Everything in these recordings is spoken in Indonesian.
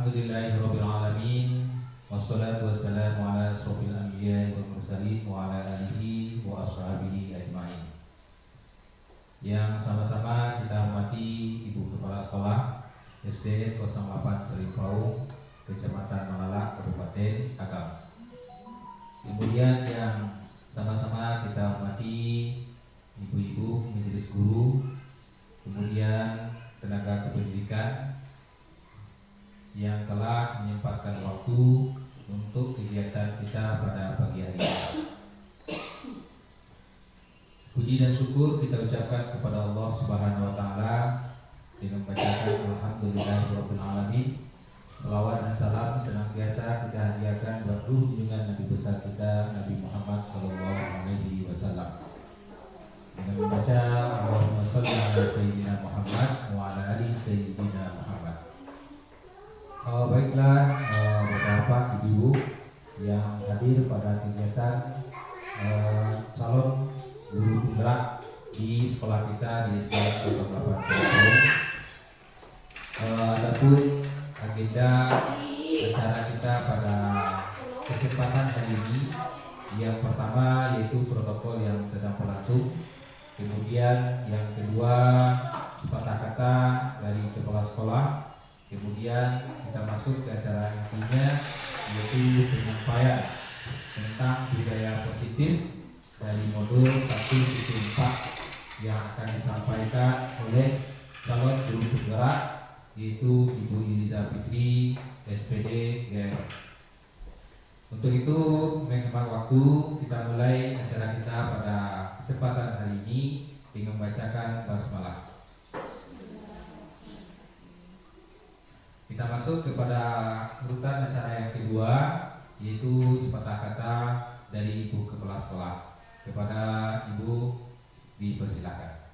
Alhamdulillahirabbil alamin. Wassalatu wassalamu ala asyrofil anbiya'i wal mursalin wa ala alihi wa ashabihi ajmain. Yang sama-sama kita hormati Ibu Kepala Sekolah SD 08 Serimpau, Kecamatan Manala, Kabupaten Agam. Kemudian yang sama-sama kita hormati ibu-ibu majelis guru, kemudian tenaga kependidikan yang telah menyempatkan waktu untuk kegiatan kita pada pagi hari ini. Puji dan syukur kita ucapkan kepada Allah Subhanahu wa taala dengan membacakan alhamdulillahirabbil alamin. Selawat dan salam senantiasa kita hadiahkan buat junjungan Nabi besar kita Nabi Muhammad sallallahu alaihi wasallam. Dengan membaca Allahumma shalli ala sayyidina Muhammad wa ala ali sayyidina Muhammad. Baiklah, beberapa ibu yang hadir pada kegiatan calon guru penggerak di sekolah kita di SD 08 Serimpau. Adapun agenda acara kita pada kesempatan hari ini, yang pertama yaitu protokol yang sedang berlangsung, kemudian yang kedua sepatah kata dari kepala sekolah, kemudian kita masuk ke acara intinya yaitu penyampaian tentang budaya positif dari modul 1.4 yang akan disampaikan oleh calon guru penggerak yaitu Ibu Iliza Fitri SPD GR. Untuk itu menghemat waktu, kita mulai acara kita pada kesempatan hari ini dengan membacakan basmalah. Kita masuk kepada urutan acara yang kedua, yaitu sepatah kata dari Ibu Kepala Sekolah. Kepada Ibu dipersilakan.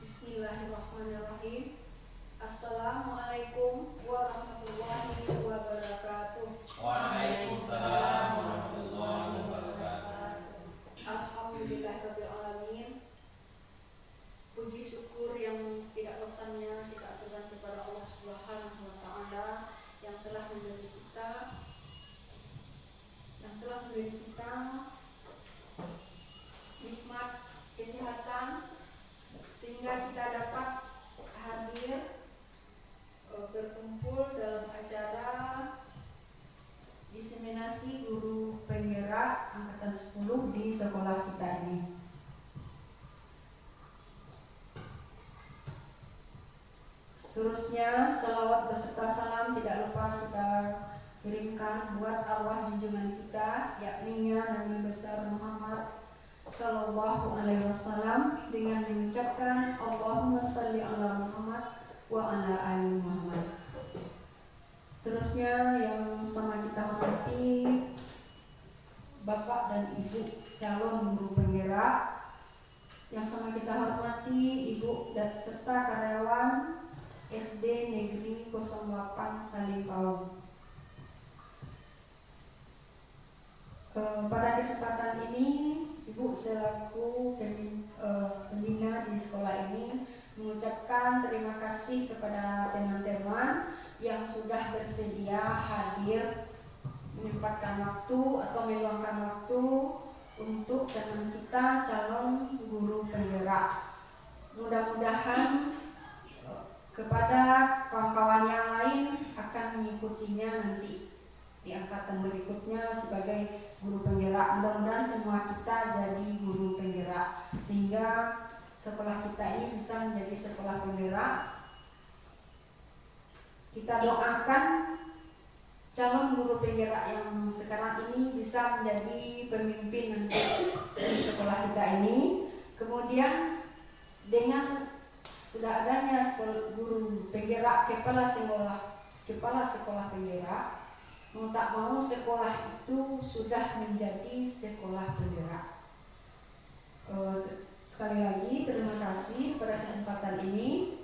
Bismillahirrahmanirrahim. Assalamualaikum warahmatullahi wabarakatuh. Waalaikumsalam warahmatullahi wabarakatuh. Alhamdulillahirabbil alamin. Puji syukur yang tidak bosannya kita aturkan kepada Allah Subhanahu wa taala yang telah memberi kita nikmat kesehatan sehingga kita dapat hadir berkumpul dalam acara diseminasi guru penggerak angkatan 10 di sekolah kita ini. Seterusnya salawat beserta salam tidak lupa kita kirimkan buat arwah junjungan kita, yakni Nabi besar Muhammad sallallahu alaihi wasallam dengan mengucapkan Allahumma shalli ala Muhammad wa ala ali Muhammad. Seterusnya yang sama kita hormati Bapak dan Ibu calon guru penggerak, yang sama kita hormati Ibu dan serta karyawan SD Negeri 08 Serimpau. Pada kesempatan ini Ibu selaku pembina di sekolah ini mengucapkan terima kasih kepada teman-teman yang sudah bersedia hadir menyempatkan waktu atau meluangkan waktu untuk teman kita calon guru penggerak. Mudah-mudahan kepada kawan-kawan yang lain akan mengikutinya nanti di angkatan berikutnya sebagai guru penggerak. Mudah-mudahan semua kita jadi guru penggerak sehingga sekolah kita ini bisa menjadi sekolah penggerak. Kita doakan calon guru penggerak yang sekarang ini bisa menjadi pemimpin nanti di sekolah kita ini. Kemudian dengan sudah adanya guru penggerak, kepala sekolah penggerak, mau tak mau sekolah itu sudah menjadi sekolah penggerak. sekali lagi terima kasih pada kesempatan ini.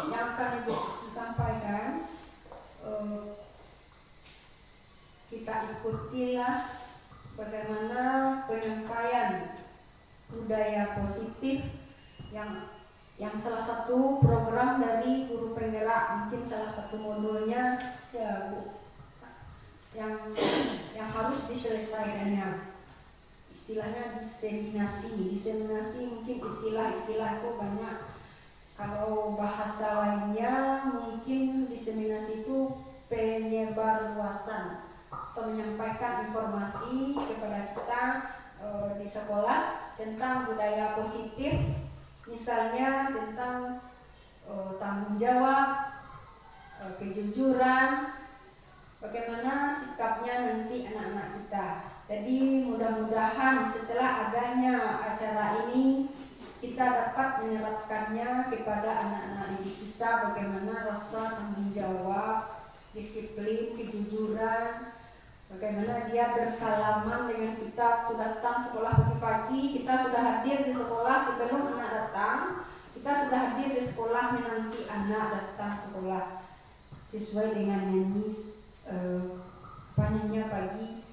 Yang akan Ibu sampaikan, kita ikutilah bagaimana penyampaian budaya positif yang salah satu program dari guru penggerak, mungkin salah satu modulnya ya Bu, yang harus diselesaikannya. Istilahnya diseminasi mungkin istilah-istilah itu banyak. Kalau bahasa lainnya mungkin diseminasi itu penyebar luasan atau menyampaikan informasi kepada kita di sekolah tentang budaya positif, misalnya tentang tanggung jawab, kejujuran, bagaimana sikapnya nanti anak-anak kita. Jadi mudah-mudahan setelah adanya acara ini kita dapat menerapkannya kepada anak-anak didik kita, bagaimana rasa tanggung jawab, disiplin, kejujuran, bagaimana dia bersalaman dengan kita waktu datang sekolah pagi-pagi. Kita sudah hadir di sekolah sebelum anak datang, kita sudah hadir di sekolah menanti anak datang sekolah, sesuai dengan nyanyi nyanyinya pagi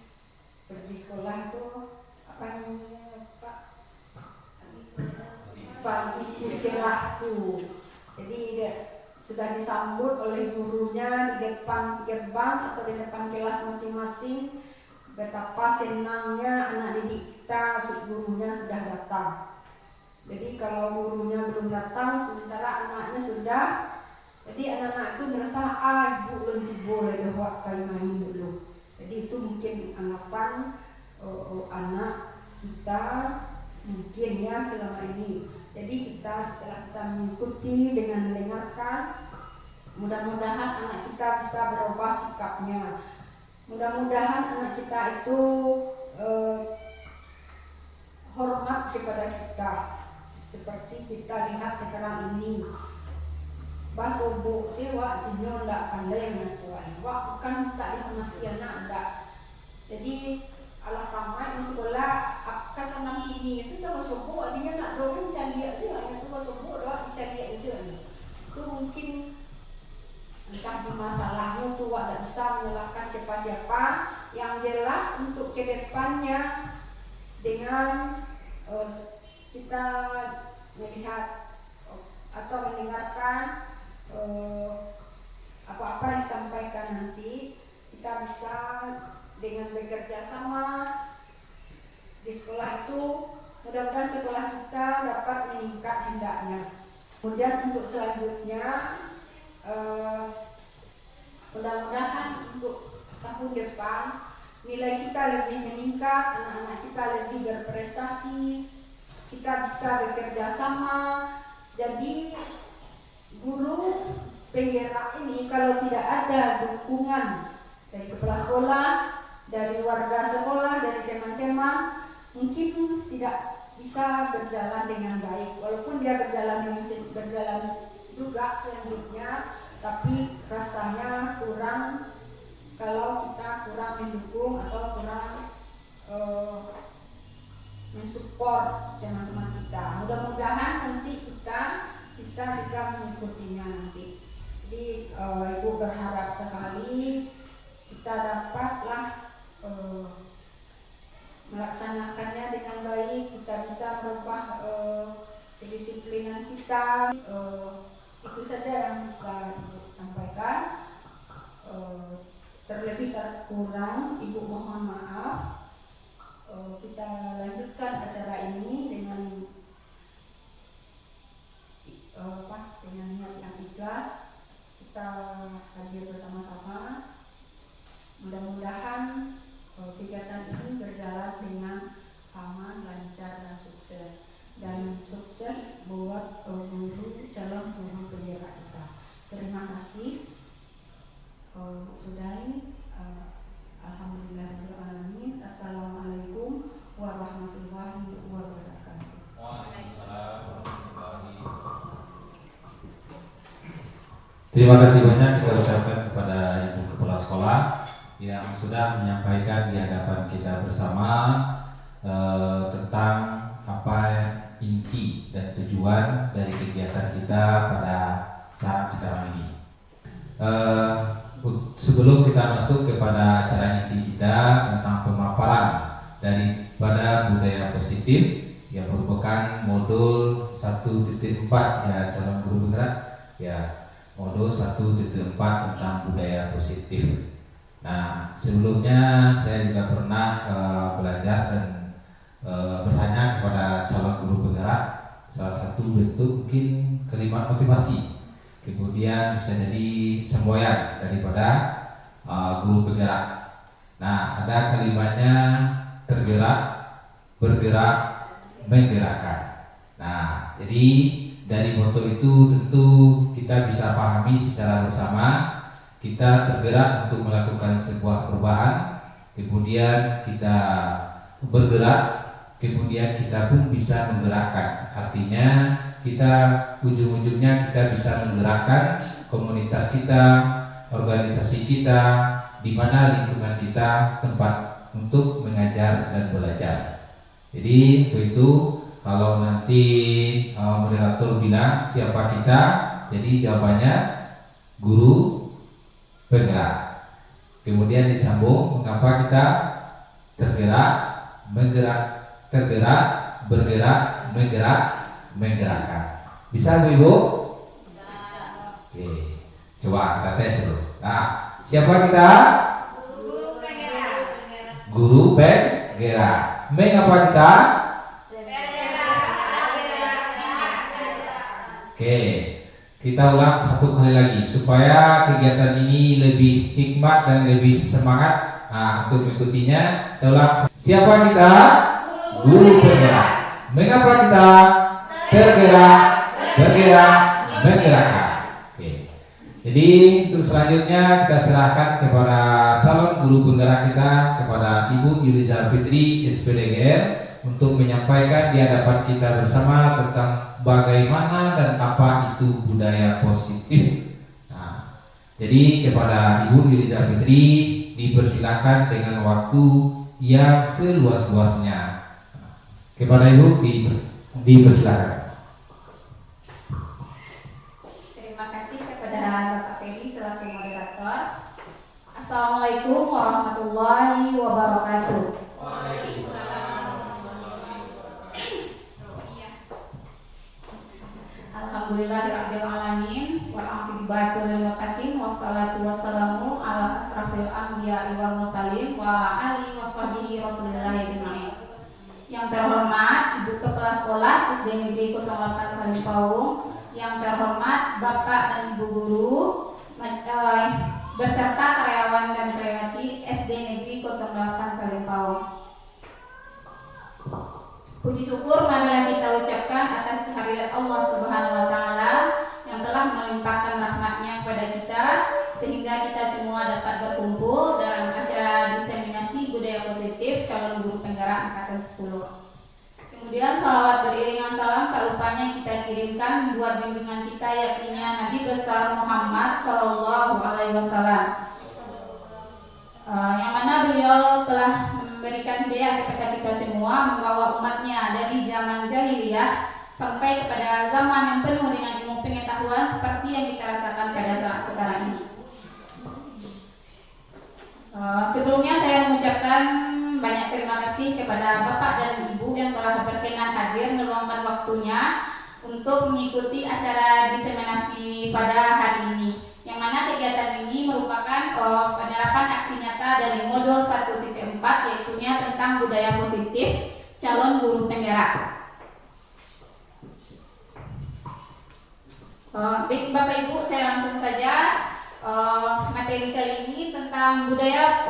pergi sekolah itu apa nyanyinya Pak? Pagi cerahku. Jadi sudah disambut oleh gurunya di depan gerbang atau di depan kelas masing-masing. Betapa senangnya anak didik kita, gurunya sudah datang. Jadi kalau gurunya belum datang sementara anaknya sudah, jadi anak-anak itu merasa ibu lebih boleh buat main dulu. Jadi itu mungkin anggapan anak kita mungkin ya selama ini. Jadi kita setelah kita mengikuti dengan mendengarkan, mudah-mudahan anak kita bisa berubah sikapnya. Mudah-mudahan anak kita itu hormat kepada kita, seperti kita lihat sekarang ini. Baso bu sewa jinyo ndak pandai mengakuan, wak bukan tak dihormati anak ndak. Jadi alah tamai di sekolah kasanam ini sudah baso bu artinya nak dorong cari sih lah, itu baso bu doa dicari sih lah. Itu mungkin entah masalahnya tuh tidak bisa menyalahkan siapa-siapa. Yang jelas untuk kedepannya dengan kita melihat atau mendengarkan apa-apa yang disampaikan nanti, kita bisa dengan bekerja sama di sekolah itu, mudah-mudahan sekolah kita dapat meningkat hendaknya. Kemudian untuk selanjutnya mudah-mudahan untuk tahun depan nilai kita lebih meningkat, anak-anak kita lebih berprestasi, kita bisa bekerja sama. Jadi guru penggerak ini kalau tidak ada dukungan dari kepala sekolah, dari warga sekolah, dari teman-teman, mungkin tidak bisa berjalan dengan baik. Walaupun dia berjalan juga selanjutnya, tapi rasanya kurang kalau kita kurang mendukung atau kurang mensupport teman-teman kita. Mudah-mudahan nanti kita bisa juga mengikutinya nanti. Jadi Ibu berharap sekali kita dapatlah melaksanakannya dengan baik, kita bisa merubah kedisiplinan kita. Itu saja yang bisa Ibu sampaikan. Terlebih kurang Ibu mohon maaf. Kita lanjutkan acara ini dengan dengan niat yang ikhlas. Kita hadir bersama-sama. Mudah-mudahan kegiatan ini berjalan dengan aman, lancar, dan sukses. Dan sukses buat guru, calon guru penggerak kita. Terima kasih. Sudahi. Alhamdulillahirrahmanirrahim. Assalamualaikum warahmatullahi wabarakatuh. Waalaikumsalam warahmatullahi wabarakatuh. Terima kasih banyak kita ucapkan kepada Ibu Kepala Sekolah yang sudah menyampaikan di hadapan kita bersama tentang tujuan dari kegiatan kita pada saat sekarang ini. Sebelum kita masuk kepada acara inti kita tentang pemaparan daripada budaya positif yang merupakan modul 1.4 ya calon guru penggerak ya, modul 1.4 tentang budaya positif. Nah, sebelumnya saya juga pernah belajar dan bertanya kepada calon guru penggerak salah satu bentuk mungkin kalimat motivasi, kemudian bisa jadi semboyan daripada guru penggerak. Nah, ada kalimatnya tergerak, bergerak, menggerakkan. Nah, jadi dari foto itu tentu kita bisa pahami secara bersama, kita tergerak untuk melakukan sebuah perubahan, kemudian kita bergerak, kemudian kita pun bisa menggerakkan. Artinya kita ujung-ujungnya kita bisa menggerakkan komunitas kita, organisasi kita, di mana lingkungan kita tempat untuk mengajar dan belajar. Jadi itu kalau nanti moderator bilang siapa kita, jadi jawabannya guru penggerak. Kemudian disambung mengapa kita tergerak, menggerak, tergerak, bergerak, menggerak, menggerakkan. Bisa Bu Ibu? Bisa. Oke, coba kita tes dulu. Nah, siapa kita? Guru penggerak. Guru penggerak. Mengapa kita? Oke, kita ulang satu kali lagi supaya kegiatan ini lebih hikmat dan lebih semangat. Nah, untuk mengikutinya, kita ulang. Siapa kita? Guru penggerak. Mengapa kita? Tergerak, bergerak, menggerakkan. Oke. Jadi untuk selanjutnya kita serahkan kepada calon guru penggerak kita, kepada Ibu Yuliza Fitri SPDGR, untuk menyampaikan di hadapan kita bersama tentang bagaimana dan apa itu budaya positif. Nah, jadi kepada Ibu Yuliza Fitri dipersilakan dengan waktu yang seluas-luasnya. Kepada Ibu dipersilakan. Terima kasih kepada Bapak Pedi selaku moderator. Assalamualaikum warahmatullahi wabarakatuh. Alhamdulillahirabbil alamin wal aqibatu lil muttaqin wassalatu wassalamu ala asrafil anbiya'i wal mursalin wa ala alihi washabihi rasulillahi ajmain. Yang terhormat Ibu Kepala Sekolah SD Negeri 08 Salim Pawung, yang terhormat Bapak dan Ibu Guru beserta karyawan dan karyawati SD Negeri 08 Salim Pawung. Puji syukur marilah kita ucapkan atas kehadirat Allah Subhanahu wa taala yang telah melimpahkan rahmat-Nya kepada kita sehingga kita semua dapat berkumpul dalam acara diseminasi budaya positif calon guru penggerak angkatan 10. Kemudian salawat beriringan salam tak lupanya kita kirimkan buat bimbingan kita yakni Nabi besar Muhammad Sallallahu Alaihi Wasallam, yang mana beliau telah memberikan hidayah kepada kita semua, membawa umatnya dari zaman jahiliyah sampai kepada zaman yang penuh dengan ilmu pengetahuan seperti yang kita rasakan pada saat sekarang ini. Sebelumnya saya mengucapkan banyak terima kasih kepada Bapak dan Ibu yang telah berkenan hadir meluangkan waktunya untuk mengikuti acara diseminasi pada hari ini, yang mana kegiatan ini merupakan penerapan aksi nyata dari modul 1.4 yaitunya tentang budaya positif calon guru penggerak. Baik Bapak Ibu, saya langsung saja. Materi kali ini tentang budaya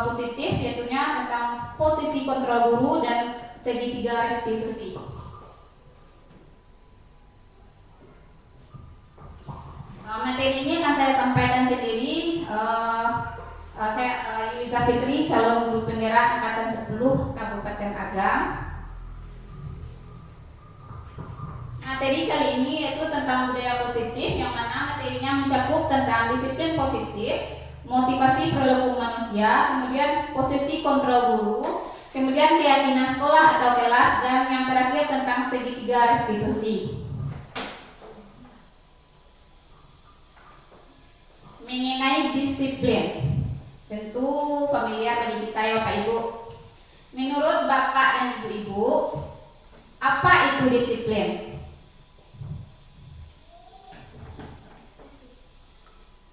positif, yaitunya tentang posisi kontrol guru dan segitiga restitusi. Materi ini akan saya sampaikan sendiri. Saya Yuliza Fitri, calon guru penggerak angkatan 10 Kabupaten Agam. Materi kali ini yaitu tentang budaya positif, yang mana materinya mencakup tentang disiplin positif, motivasi perilaku manusia, kemudian posisi kontrol guru, kemudian keyakinan sekolah atau kelas, dan yang terakhir tentang segitiga restitusi. disiplin. Tentu familiar bagi kita ya Bapak Ibu. Menurut Bapak dan Ibu-ibu, apa itu disiplin?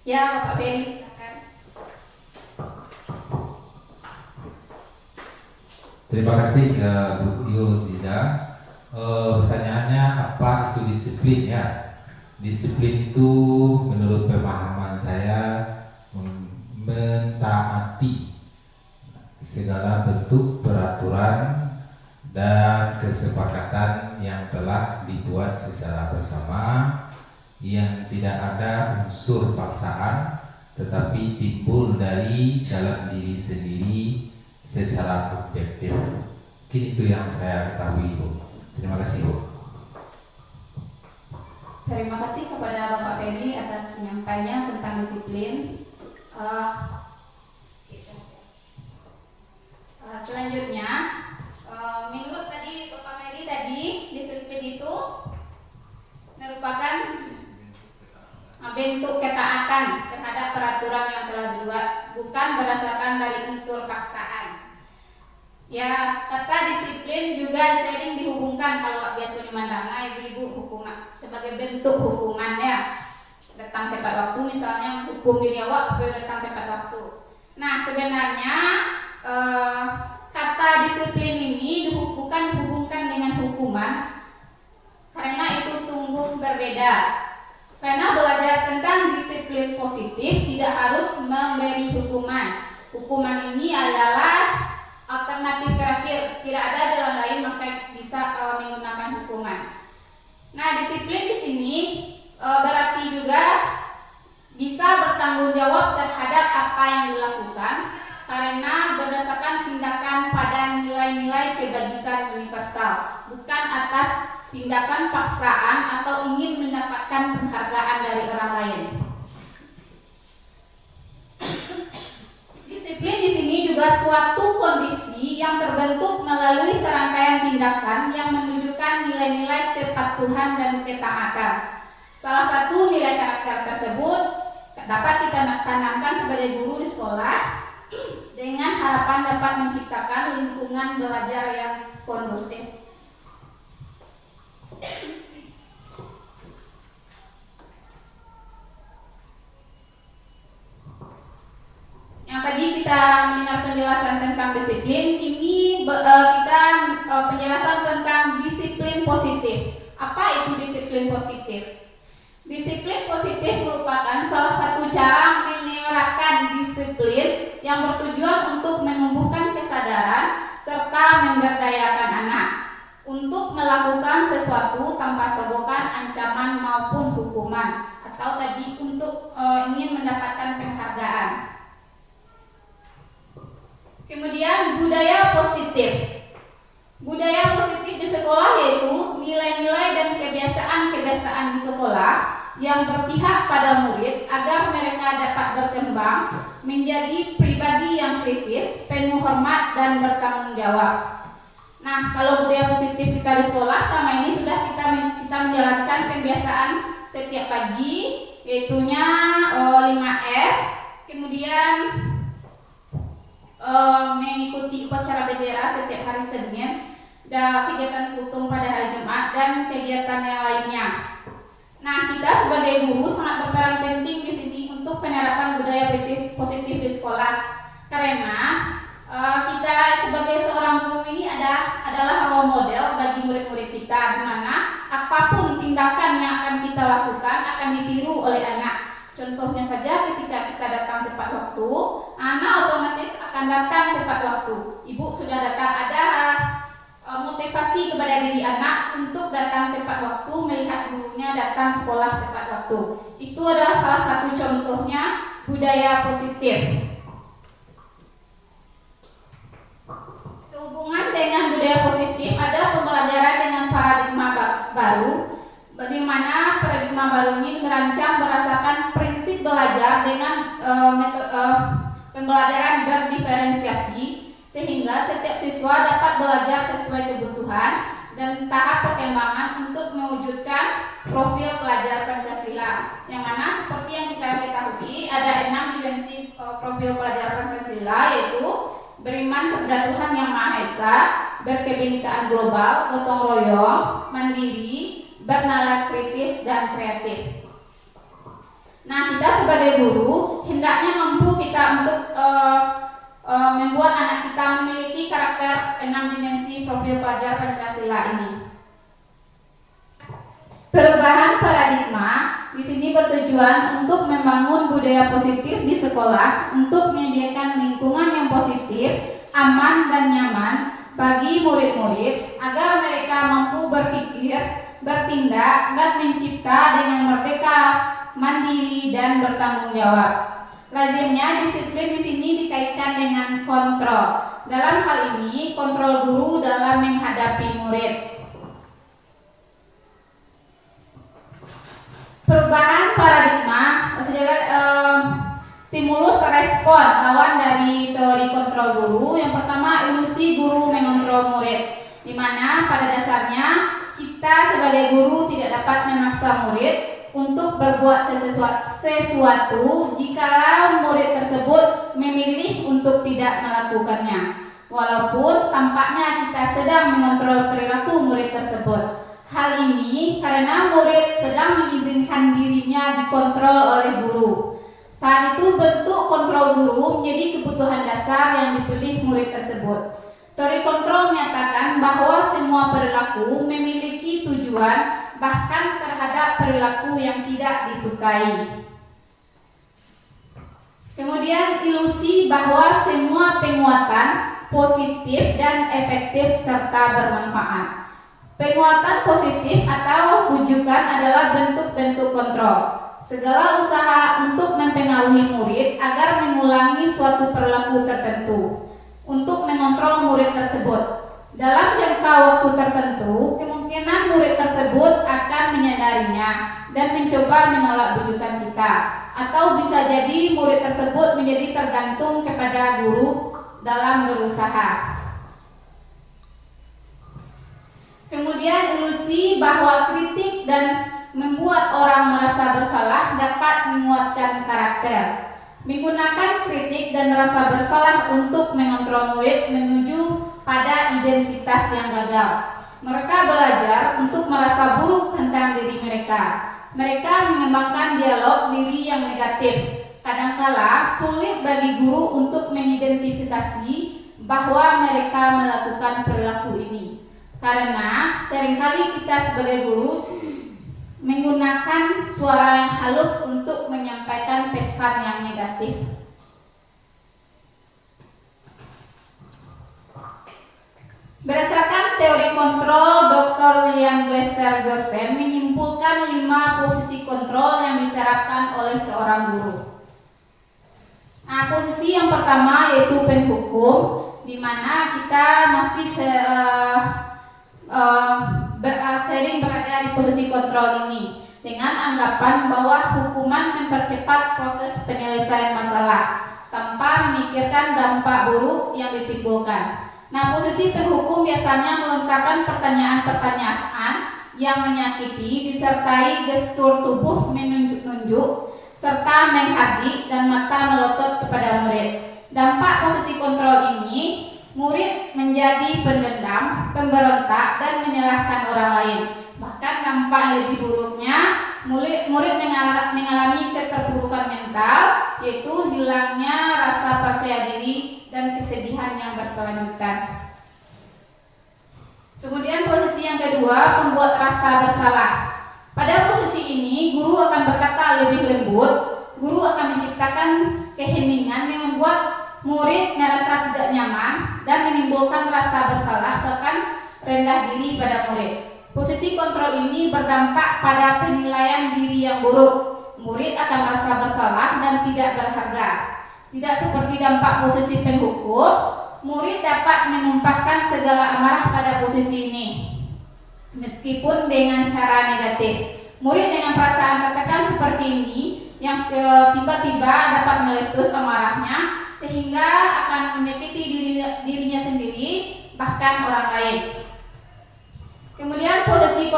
Ya, Bapak Ferry, silakan. Terima kasih Bu Yudha. Pertanyaannya apa itu disiplin ya? Disiplin itu menurut pemahaman saya mentaati segala bentuk peraturan dan kesepakatan yang telah dibuat secara bersama, yang tidak ada unsur paksaan tetapi timbul dari jalan diri sendiri secara objektif. Mungkin itu yang saya ketahui, Bu. Terima kasih, Bu. Terima kasih kepada Bapak Ferry atas penyampaiannya tentang disiplin. Selanjutnya, menurut tadi Bapak Ferry tadi, disiplin itu merupakan bentuk ketaatan terhadap peraturan yang telah dibuat, bukan berdasarkan dari unsur paksaan. Ya, kata disiplin juga sering dihubungkan kalau biasanya mandangnya ibu-ibu hukuman sebagai bentuk hukuman ya. Datang tepat waktu, misalnya hukum diri awak supaya datang tepat waktu. Nah, sebenarnya kata disiplin ini bukan dihubungkan dengan hukuman, karena itu sungguh berbeda. Karena belajar tentang disiplin positif tidak harus memberi hukuman. Hukuman ini adalah alternatif terakhir, tidak ada jalan lain maka bisa menggunakan hukuman. Nah, disiplin di sini berarti juga bisa bertanggung jawab terhadap apa yang dilakukan karena berdasarkan tindakan pada nilai-nilai kebajikan universal, bukan atas tindakan paksaan atau ingin mendapatkan penghargaan dari orang lain. Disiplin di sini juga suatu kondisi yang terbentuk melalui serangkaian tindakan yang menunjukkan nilai-nilai kepatuhan dan ketaatan. Salah satu nilai karakter tersebut dapat kita tanamkan sebagai guru di sekolah dengan harapan dapat menciptakan lingkungan belajar yang kondusif. Yang tadi kita mendengar penjelasan tentang disiplin, ini kita penjelasan tentang disiplin positif. Apa itu disiplin positif? Disiplin positif merupakan salah satu cara menerapkan disiplin yang bertujuan untuk menumbuhkan kesadaran serta memberdayakan anak untuk melakukan sesuatu tanpa sogokan ancaman maupun hukuman, atau tadi untuk ingin mendapatkan penghargaan. Kemudian budaya positif. Budaya positif di sekolah yaitu nilai-nilai dan kebiasaan-kebiasaan di sekolah yang berpihak pada murid agar mereka dapat berkembang menjadi pribadi yang kritis, penuh hormat dan bertanggung jawab. Nah, kalau budaya positif kita di sekolah selama ini sudah kita menjalankan kebiasaan setiap pagi, yaitunya 5S, kemudian mengikuti upacara bendera setiap hari Senin, dan kegiatan kultum pada hari Jumat, dan kegiatan yang lainnya. Nah, kita sebagai guru sangat berperan penting di sini untuk penerapan budaya positif di sekolah, karena kita sebagai seorang guru ini adalah role model bagi murid-murid kita, di mana apapun tindakan yang akan kita lakukan akan ditiru oleh anak. Contohnya saja ketika kita datang tepat waktu, anak otomatis akan datang tepat waktu. Ibu sudah datang, ada motivasi kepada diri anak untuk datang tepat waktu, melihat gurunya datang sekolah tepat waktu. Itu adalah salah satu contohnya budaya positif. Sehubungan dengan budaya positif, ada pembelajaran dengan paradigma baru, di mana paradigma baru ini merancang berdasarkan prinsip belajar dengan pembelajaran berdiferensiasi, sehingga setiap siswa dapat belajar sesuai kebutuhan dan tahap perkembangan untuk mewujudkan profil pelajar Pancasila, yang mana seperti yang kita ketahui ada 6 dimensi profil pelajar Pancasila, yaitu beriman kepada Tuhan Yang Maha Esa, berkebinekaan global, gotong royong, mandiri, bernalar kritis dan kreatif. Nah, kita sebagai guru hendaknya mampu kita untuk membuat anak kita memiliki karakter 6 dimensi profil pelajar Pancasila ini. Perubahan paradigma di sini bertujuan untuk membangun budaya positif di sekolah untuk menyediakan lingkungan yang positif, aman dan nyaman bagi murid-murid agar mereka mampu berpikir, bertindak dan mencipta dengan merdeka, mandiri dan bertanggung jawab. Lazimnya disiplin di sini dikaitkan dengan kontrol. Dalam hal ini kontrol guru dalam menghadapi murid. Perubahan paradigma, stimulus respon lawan dari teori kontrol guru. Yang pertama, ilusi guru mengontrol murid, di mana pada dasarnya kita sebagai guru tidak dapat memaksa murid untuk berbuat sesuatu jika murid tersebut memilih untuk tidak melakukannya, walaupun tampaknya kita sedang mengontrol perilaku murid tersebut. Hal ini karena murid sedang mengizinkan dirinya dikontrol oleh guru. Saat itu bentuk kontrol guru menjadi kebutuhan dasar yang dipilih murid tersebut. Teori kontrol menyatakan bahwa semua perilaku memiliki tujuan, bahkan terhadap perilaku yang tidak disukai. Kemudian ilusi bahwa semua penguatan positif dan efektif serta bermanfaat. Penguatan positif atau bujukan adalah bentuk-bentuk kontrol. Segala usaha untuk mempengaruhi murid agar mengulangi suatu perilaku tertentu untuk mengontrol murid tersebut. Dalam jangka waktu tertentu, kemungkinan murid tersebut akan menyadarinya dan mencoba menolak bujukan kita. Atau bisa jadi murid tersebut menjadi tergantung kepada guru dalam berusaha. Kemudian ilusi bahwa kritik dan membuat orang merasa bersalah dapat menguatkan karakter. Menggunakan kritik dan rasa bersalah untuk mengontrol murid menuju pada identitas yang gagal. Mereka belajar untuk merasa buruk tentang diri mereka. Mereka mengembangkan dialog diri yang negatif. Kadangkala sulit bagi guru untuk mengidentifikasi bahwa mereka melakukan perilaku ini. Karena seringkali kita sebagai guru menggunakan suara yang halus untuk menyampaikan pesan yang negatif. Berdasarkan teori kontrol, Dr. William Glasser dosen menyimpulkan 5 posisi kontrol yang diterapkan oleh seorang guru. Nah, posisi yang pertama yaitu penghukum, di mana kita masih sering berada di posisi kontrol ini dengan anggapan bahwa hukuman mempercepat proses penyelesaian masalah tanpa memikirkan dampak buruk yang ditimbulkan. Nah, posisi penghukum biasanya melontarkan pertanyaan-pertanyaan yang menyakiti disertai gestur tubuh menunjuk-nunjuk serta menghardik dan mata melotot kepada murid. Dampak posisi kontrol ini, murid menjadi pendendam, pemberontak dan menyalahkan orang lain. Bahkan dampak lebih buruknya, murid mengalami keterpurukan mental, yaitu hilangnya rasa percaya diri dan kesedihan yang berkelanjutan. Kemudian posisi yang kedua, membuat rasa bersalah. Pada posisi ini, guru akan berkata lebih lembut, guru akan menciptakan keheningan yang membuat murid merasa tidak nyaman dan menimbulkan rasa bersalah, bahkan rendah diri pada murid. Posisi kontrol ini berdampak pada penilaian diri yang buruk. Murid akan merasa bersalah dan tidak berharga. Tidak seperti dampak posisi penghukum, murid dapat menumpahkan segala amarah pada posisi ini, meskipun dengan cara negatif. Murid dengan perasaan tertekan seperti ini yang tiba-tiba dapat meletus amarahnya sehingga akan menyakiti dirinya sendiri bahkan orang lain.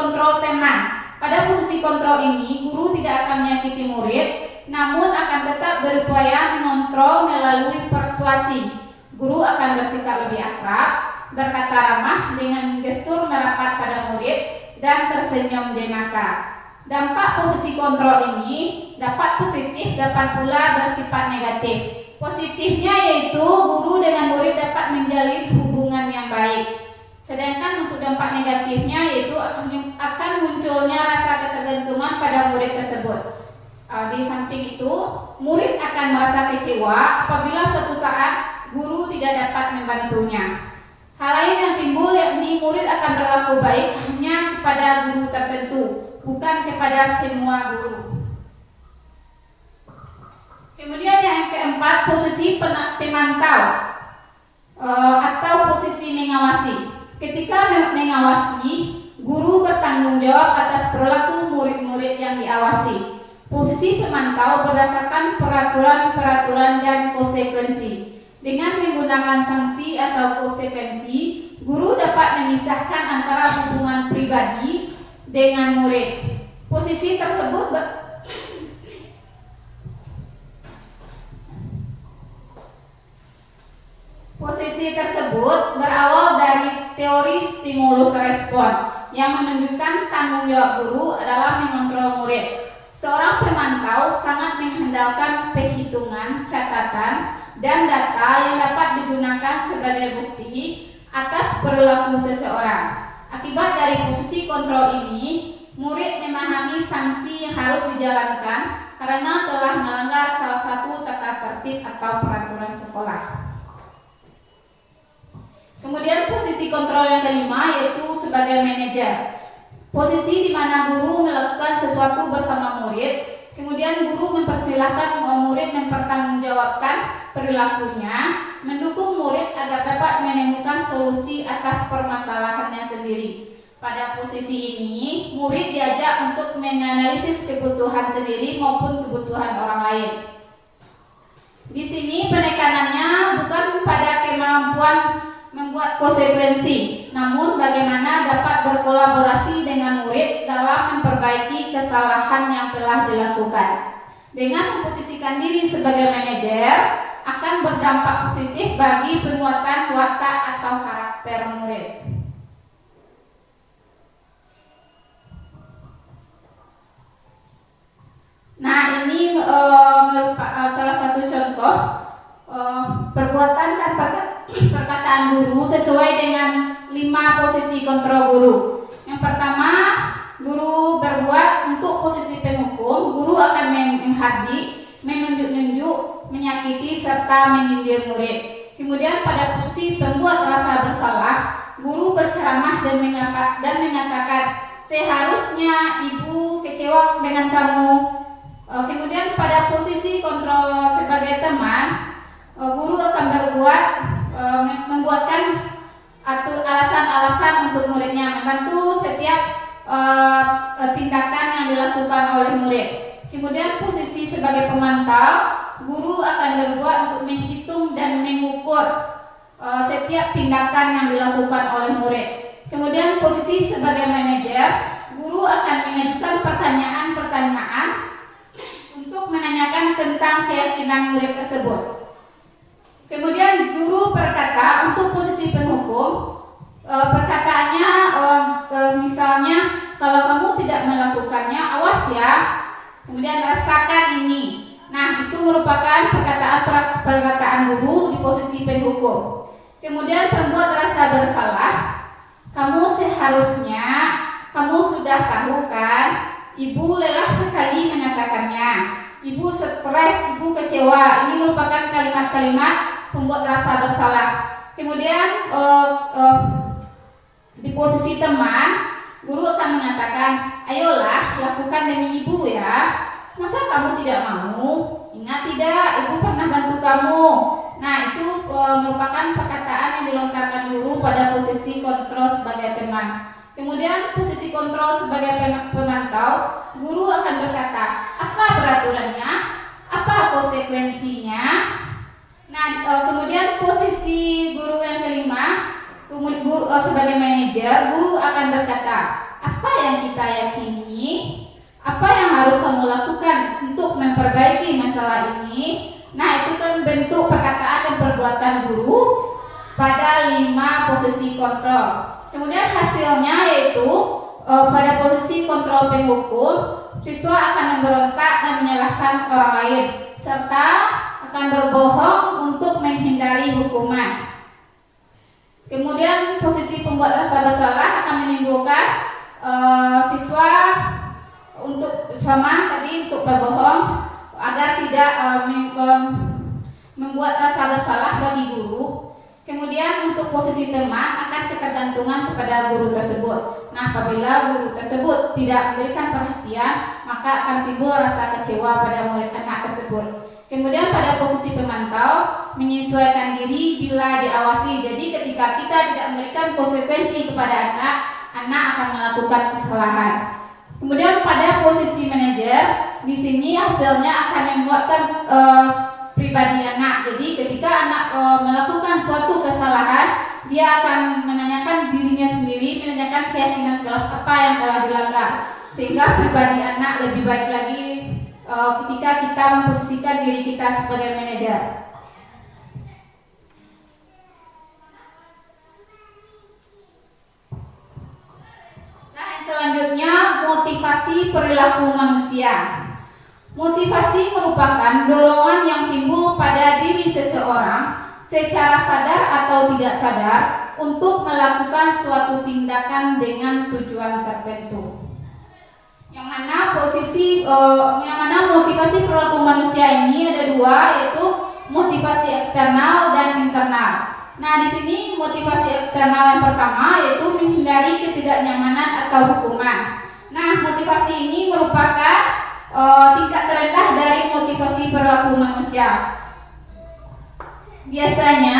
kontrol teman. Pada posisi kontrol ini, guru tidak akan menyakiti murid, namun akan tetap berupaya mengontrol melalui persuasi. Guru akan bersikap lebih akrab, berkata ramah dengan gestur merapat pada murid, dan tersenyum jenaka. Dampak posisi kontrol ini dapat positif, dapat pula bersifat negatif. Positifnya yaitu guru dengan murid dapat menjalin hubungan yang baik. Sedangkan untuk dampak negatifnya yaitu akan munculnya rasa ketergantungan pada murid tersebut. Di samping itu, murid akan merasa kecewa apabila suatu saat guru tidak dapat membantunya. Hal lain yang timbul yakni murid akan berlaku baik hanya kepada guru tertentu, bukan kepada semua guru. Kemudian yang keempat, posisi pemantau atau posisi mengawasi. Ketika mengawasi, guru bertanggung jawab atas perilaku murid-murid yang diawasi. Posisi pemantau berdasarkan peraturan-peraturan dan konsekuensi. Dengan menggunakan sanksi atau konsekuensi, guru dapat memisahkan antara hubungan pribadi dengan murid. Posisi tersebut berawal dari teori stimulus respon yang menunjukkan tanggung jawab guru dalam mengontrol murid. Seorang pemantau sangat mengandalkan perhitungan, catatan, dan data yang dapat digunakan sebagai bukti atas perilaku seseorang. Akibat dari posisi kontrol ini, murid memahami sanksi yang harus dijalankan karena telah melanggar salah satu tata tertib atau peraturan sekolah. Kemudian posisi kontrol yang kelima yaitu sebagai manajer. Posisi di mana guru melakukan sesuatu bersama murid, kemudian guru mempersilahkan murid mempertanggungjawabkan perilakunya, mendukung murid agar dapat menemukan solusi atas permasalahannya sendiri. Pada posisi ini, murid diajak untuk menganalisis kebutuhan sendiri maupun kebutuhan orang lain. Di sini penekanannya bukan pada kemampuan membuat konsekuensi, namun bagaimana dapat berkolaborasi dengan murid dalam memperbaiki kesalahan yang telah dilakukan. Dengan memposisikan diri sebagai manajer akan berdampak positif bagi penguatan watak atau karakter murid. Nah, ini merupakan salah satu contoh perbuatan dan perkataan guru sesuai dengan 5 posisi kontrol guru. Yang pertama, guru berbuat untuk posisi penghukum, guru akan menghardik, menunjuk-nunjuk, menyakiti serta menyindir murid. Kemudian pada posisi pembuat rasa bersalah, guru berceramah dan menyatakan seharusnya ibu kecewa dengan kamu. Kemudian pada posisi kontrol sebagai teman, guru akan membuatkan alasan-alasan untuk muridnya, membantu setiap tindakan yang dilakukan oleh murid. Kemudian posisi sebagai pemantau, guru akan berbuat untuk menghitung dan mengukur setiap tindakan yang dilakukan oleh murid. Kemudian posisi sebagai manajer, guru akan mengajukan pertanyaan-pertanyaan untuk menanyakan tentang keyakinan murid tersebut. Kemudian guru berkata untuk posisi penghukum, perkataannya misalnya kalau kamu tidak melakukannya, awas ya. Kemudian rasakan ini. Nah, itu merupakan perkataan guru di posisi penghukum. Kemudian pembuat rasa bersalah, kamu sudah tahu kan, ibu lelah sekali mengatakannya. Ibu stres, ibu kecewa. Ini merupakan kalimat-kalimat pembuat rasa bersalah. Kemudian di posisi teman, guru akan mengatakan, ayolah lakukan demi ibu ya. Masa kamu tidak mau? Ingat tidak, ibu pernah bantu kamu. Nah, itu merupakan perkataan yang dilontarkan guru pada posisi kontrol sebagai teman. Kemudian posisi kontrol sebagai pemantau, guru akan berkata, apa peraturannya? Apa konsekuensinya? Nah, kemudian posisi guru yang kelima, guru sebagai manajer, guru akan berkata, apa yang kita yakini, apa yang harus kamu lakukan untuk memperbaiki masalah ini. Nah, itu kan bentuk perkataan dan perbuatan guru pada 5 posisi kontrol. Kemudian hasilnya yaitu pada posisi kontrol penghukum, siswa akan memberontak dan menyalahkan orang lain, serta akan berbohong untuk menghindari hukuman. Kemudian posisi pembuat rasa bersalah akan menimbulkan siswa untuk untuk berbohong agar tidak membuat rasa bersalah bagi guru. Kemudian untuk posisi teman akan ketergantungan kepada guru tersebut. Nah, apabila guru tersebut tidak memberikan perhatian, maka akan timbul rasa kecewa pada murid anak tersebut. Kemudian pada posisi pemantau, menyesuaikan diri bila diawasi. Jadi ketika kita tidak memberikan konsekuensi kepada anak, anak akan melakukan kesalahan. Kemudian pada posisi manajer, di sini hasilnya akan menguatkan pribadi anak. Jadi ketika anak melakukan suatu kesalahan, dia akan menanyakan dirinya sendiri, menanyakan keyakinan kelas apa yang telah dilanggar, sehingga pribadi anak lebih baik lagi ketika kita memposisikan diri kita sebagai manajer. Nah, yang selanjutnya motivasi perilaku manusia. Motivasi merupakan dorongan yang timbul pada diri seseorang secara sadar atau tidak sadar untuk melakukan suatu tindakan dengan tujuan tertentu. Yang mana motivasi perilaku manusia ini ada 2, yaitu motivasi eksternal dan internal. Nah, di sini motivasi eksternal yang pertama yaitu menghindari ketidaknyamanan atau hukuman. Nah, motivasi ini merupakan tingkat terendah dari motivasi perilaku manusia. Biasanya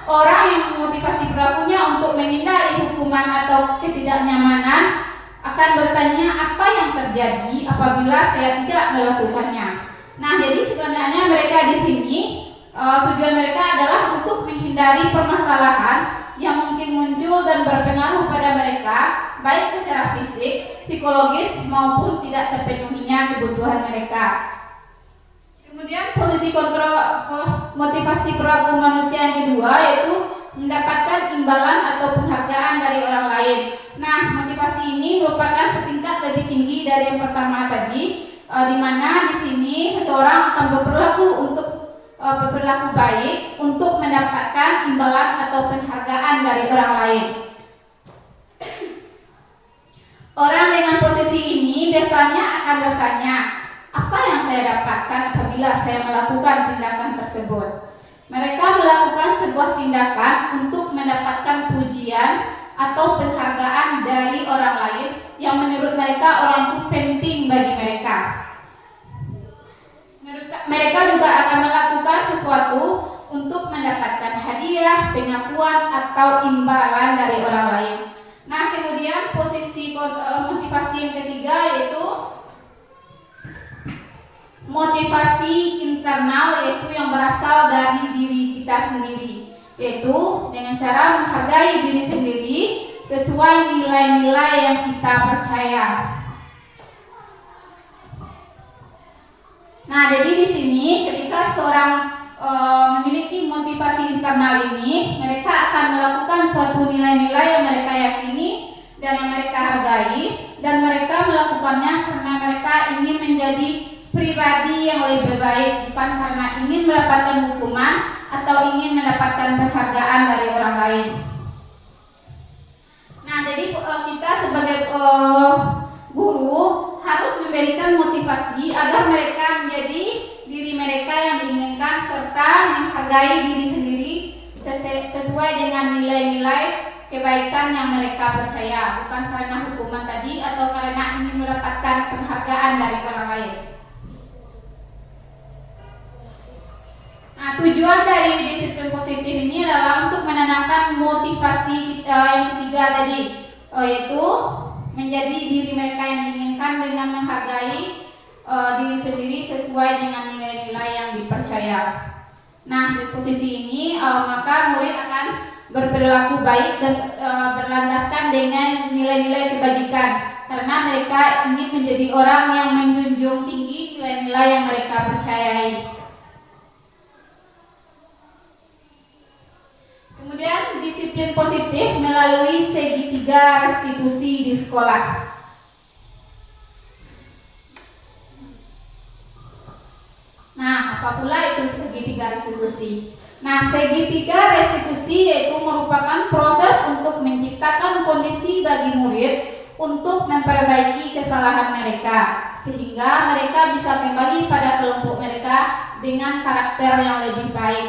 orang yang memotivasi perilakunya untuk menghindari hukuman atau ketidaknyamanan akan bertanya apa yang terjadi apabila saya tidak melakukannya. Nah, jadi sebenarnya mereka di sini tujuan mereka adalah untuk menghindari permasalahan yang mungkin muncul dan berpengaruh pada mereka, baik secara fisik, psikologis maupun tidak terpenuhinya kebutuhan mereka. Kemudian posisi kontrol motivasi perilaku manusia yang kedua yaitu mendapatkan imbalan atau penghargaan dari orang lain. Nah, motivasi ini merupakan setingkat lebih tinggi dari yang pertama tadi, di mana di sini seseorang akan berperilaku baik untuk mendapatkan imbalan atau penghargaan dari orang lain. Orang dengan posisi ini biasanya akan bertanya, apa yang saya dapatkan apabila saya melakukan tindakan tersebut? Mereka melakukan sebuah tindakan untuk mendapatkan pujian atau penghargaan dari orang lain yang menurut mereka orang itu penting bagi mereka. Mereka juga akan melakukan sesuatu untuk mendapatkan hadiah, pengakuan atau imbalan dari orang lain. Nah, kemudian posisi motivasi yang ketiga yaitu motivasi internal, yaitu yang berasal dari diri kita sendiri, yaitu dengan cara menghargai diri sendiri sesuai nilai-nilai yang kita percaya. Nah, jadi di sini ketika seorang memiliki motivasi internal ini, mereka akan melakukan suatu nilai-nilai yang mereka yakini dan yang mereka hargai, dan mereka melakukannya karena mereka ingin menjadi pribadi yang lebih baik, bukan karena ingin mendapatkan hukuman atau ingin mendapatkan penghargaan dari orang lain. Nah, jadi kita sebagai guru harus memberikan motivasi agar mereka menjadi diri mereka yang diinginkan serta menghargai diri sendiri sesuai dengan nilai-nilai kebaikan yang mereka percaya, bukan karena hukuman tadi atau karena ingin mendapatkan penghargaan dari orang lain. Nah, tujuan dari disiplin positif ini adalah untuk menanamkan motivasi yang ketiga tadi, yaitu menjadi diri mereka yang diinginkan dengan menghargai diri sendiri sesuai dengan nilai-nilai yang dipercaya. Nah, di posisi ini maka murid akan berperilaku baik dan berlandaskan dengan nilai-nilai kebajikan, karena karena mereka ingin menjadi orang yang menjunjung tinggi nilai-nilai yang mereka percayai. Kemudian disiplin positif melalui segitiga restitusi di sekolah. Nah, apa pula itu segitiga restitusi? Nah, segitiga restitusi yaitu merupakan proses untuk menciptakan kondisi bagi murid untuk memperbaiki kesalahan mereka, sehingga mereka bisa kembali pada kelompok mereka dengan karakter yang lebih baik.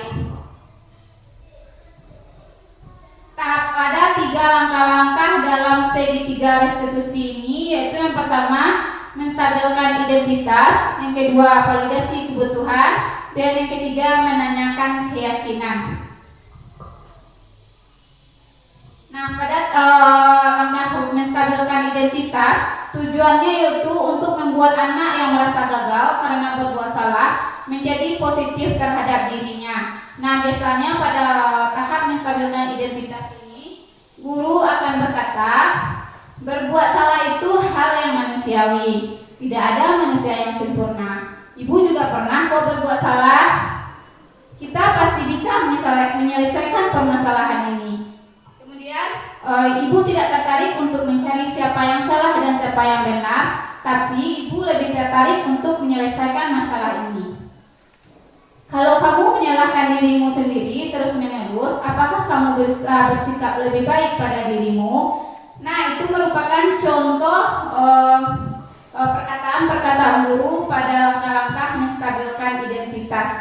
Ada 3 langkah-langkah dalam segitiga restitusi ini, yaitu yang pertama menstabilkan identitas, yang kedua validasi kebutuhan, dan yang ketiga menanyakan keyakinan. Nah, pada langkah menstabilkan identitas, tujuannya yaitu untuk membuat anak yang merasa gagal karena berbuat salah menjadi positif terhadap dirinya. Nah, biasanya pada tahap menstabilkan identitas ini, guru akan berkata, berbuat salah itu hal yang manusiawi. Tidak ada manusia yang sempurna. Ibu juga pernah kok berbuat salah. Kita pasti bisa menyelesaikan permasalahan ini. Kemudian, ibu tidak tertarik untuk mencari siapa yang salah dan siapa yang benar, tapi ibu lebih tertarik untuk menyelesaikan masalah ini. Kalau kamu menyalahkan dirimu sendiri terus-menerus, apakah kamu bisa bersikap lebih baik pada dirimu? Nah, itu merupakan contoh perkataan-perkataan guru pada langkah-langkah menstabilkan identitas.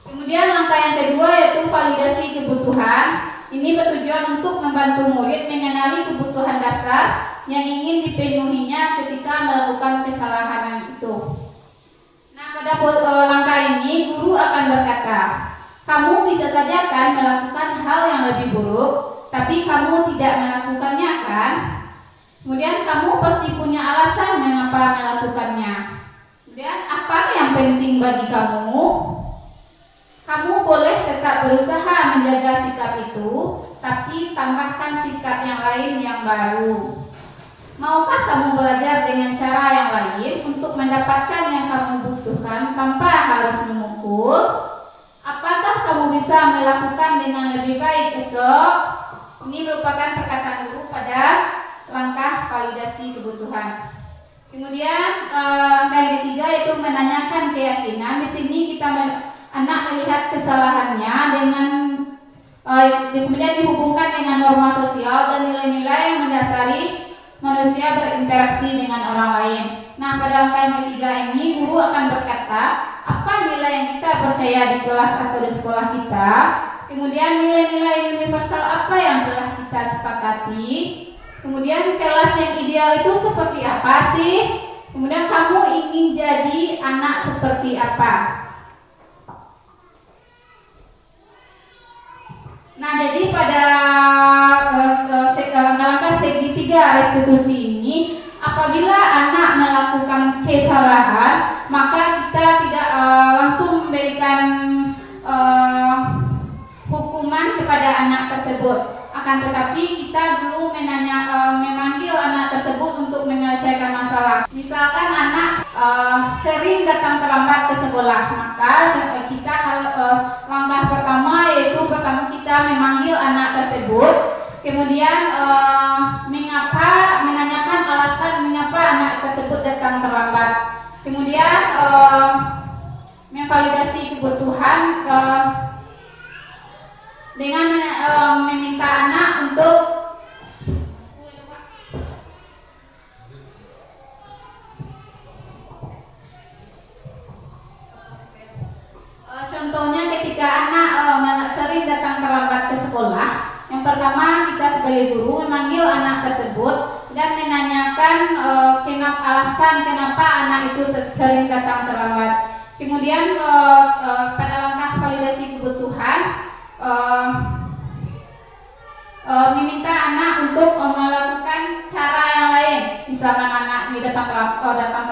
Kemudian langkah yang kedua yaitu validasi kebutuhan. Ini bertujuan untuk membantu murid mengenali kebutuhan dasar yang ingin dipenuhinya ketika melakukan kesalahan itu. Pada langkah ini, guru akan berkata, kamu bisa saja kan melakukan hal yang lebih buruk, tapi kamu tidak melakukannya kan? Kemudian kamu pasti punya alasan mengapa melakukannya. Kemudian apa yang penting bagi kamu? Kamu boleh tetap berusaha menjaga sikap itu, tapi tambahkan sikap yang lain yang baru. Maukah kamu belajar dengan cara yang lain untuk mendapatkan yang kamu butuhkan tanpa harus memukul? Apakah kamu bisa melakukan dengan lebih baik esok? Ini merupakan perkataan guru pada langkah validasi kebutuhan. Kemudian langkah yang ketiga yaitu menanyakan keyakinan. Di sini anak melihat kesalahannya dengan kemudian dihubungkan dengan norma sosial dan nilai-nilai yang mendasari manusia berinteraksi dengan orang lain. Nah, pada langkah yang ketiga ini, guru akan berkata, apa nilai yang kita percaya di kelas atau di sekolah kita? Kemudian nilai-nilai universal apa yang telah kita sepakati? Kemudian kelas yang ideal itu seperti apa sih? Kemudian kamu ingin jadi anak seperti apa? Nah, jadi pada langkah segitiga restitusi ini, apabila anak melakukan kesalahan, maka kita tidak langsung memberikan hukuman kepada anak tersebut. Akan tetapi kita dulu memanggil anak tersebut untuk menyelesaikan masalah. Misalkan anak sering datang terlambat ke sekolah, maka kita langkah pertama yaitu kita memanggil anak tersebut, kemudian menanyakan alasan mengapa anak tersebut datang terlambat, kemudian memvalidasi kebutuhan dengan meminta anak untuk contohnya ketika anak sering datang terlambat ke sekolah, yang pertama kita sebagai guru memanggil anak tersebut dan menanyakan alasan kenapa anak itu sering datang terlambat. Kemudian pada langkah validasi kebutuhan, meminta anak untuk melakukan cara yang lain. Misalkan anak ini datang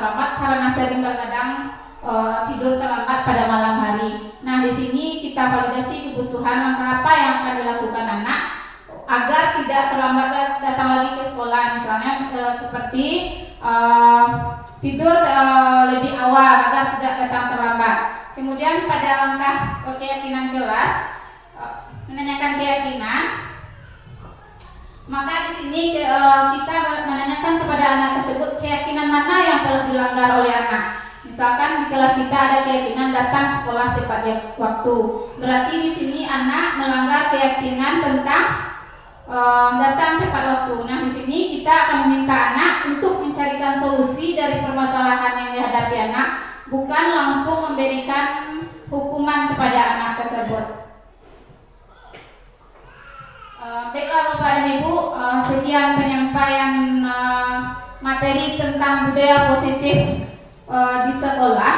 terlambat karena sering terkadang tidur terlambat pada malam hari. Nah, di sini kita validasi kebutuhan langkah apa yang akan dilakukan anak agar tidak terlambat datang lagi ke sekolah. sekolah, misalnya seperti tidur lebih awal agar tidak datang terlambat. Kemudian pada langkah keyakinan kelas, menanyakan keyakinan, maka di sini kita menanyakan kepada anak tersebut keyakinan mana yang telah dilanggar oleh anak. Misalkan di kelas kita ada keyakinan datang sekolah tepat waktu, berarti di sini anak melanggar keyakinan tentang datang tepat waktu. Nah, di sini kita akan meminta anak untuk mencarikan solusi dari permasalahan yang dihadapi anak, bukan langsung memberikan hukuman kepada anak tersebut. Baiklah Bapak dan Ibu, sekian penyampaian materi tentang budaya positif di sekolah.